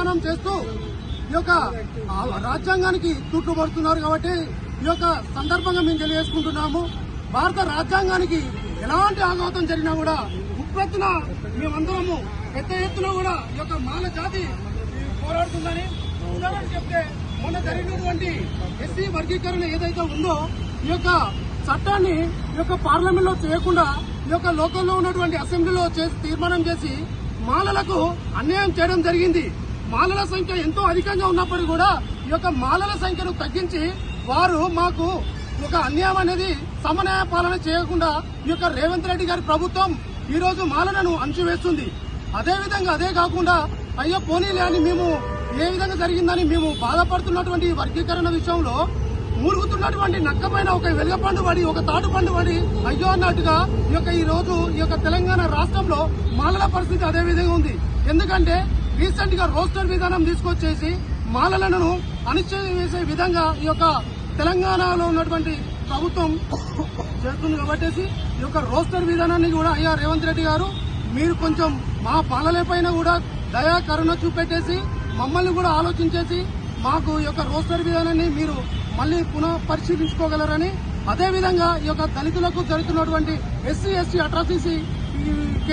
విధానం చేస్తూ ఈ యొక్క రాజ్యాంగానికి చుట్టుపడుతున్నారు. కాబట్టి ఈ యొక్క సందర్భంగా మేము తెలియజేసుకుంటున్నాము. భారత రాజ్యాంగానికి ఎలాంటి ఆఘాతం జరిగినా కూడా ఉప్పెత్తున మేమందరము పెద్ద ఎత్తున కూడా ఈ యొక్క మాల జాతి పోరాడుతుందని ఉదాహరణ చెప్తే మొన్న జరిగినటువంటి ఎస్సీ వర్గీకరణ ఏదైతే ఉందో ఈ యొక్క చట్టాన్ని ఈ యొక్క పార్లమెంట్ లో చేయకుండా ఈ యొక్క లోకల్లో ఉన్నటువంటి అసెంబ్లీలో చేసి తీర్మానం చేసి మాలలకు అన్యాయం చేయడం జరిగింది. మాలల సంఖ్య ఎంతో అధికంగా ఉన్నప్పటికీ కూడా ఈ యొక్క మాలల సంఖ్యను తగ్గించి వారు మాకు ఒక అన్యాయం అనేది సమన్వయ పాలన చేయకుండా ఈ యొక్క రేవంత్ రెడ్డి గారి ప్రభుత్వం ఈ రోజు మాలలను అణచివేస్తుంది. అదేవిధంగా అదే కాకుండా అయ్యో పోనీలే అని మేము ఏ విధంగా జరిగిందని మేము బాధపడుతున్నటువంటి వర్గీకరణ విషయంలో మూలుగుతున్నటువంటి నక్కపైన ఒక వెలుగపండు పడి ఒక తాటు పండు పడి అయ్యో అన్నట్టుగా ఈ రోజు ఈ యొక్క తెలంగాణ రాష్ట్రంలో మాలల పరిస్థితి అదే విధంగా ఉంది. ఎందుకంటే రీసెంట్ గా రోస్టర్ విధానం తీసుకొచ్చేసి మాలలను అణిచివేసే విధంగా ఈ యొక్క తెలంగాణలో ఉన్నటువంటి ప్రభుత్వం చేస్తుంది. కాబట్టి ఈ యొక్క రోస్టర్ విధానాన్ని కూడా అయ్యా రేవంత్ రెడ్డి గారు మీరు కొంచెం మా పాలన పైన కూడా దయా కరుణ చూపెట్టేసి మమ్మల్ని కూడా ఆలోచించేసి మాకు ఈ యొక్క రోస్టర్ విధానాన్ని మీరు మళ్లీ పునః పరిశీలించుకోగలరని, అదేవిధంగా ఈ యొక్క దళితులకు జరుగుతున్నటువంటి ఎస్సీ ఎస్టీ అట్రాసిటీ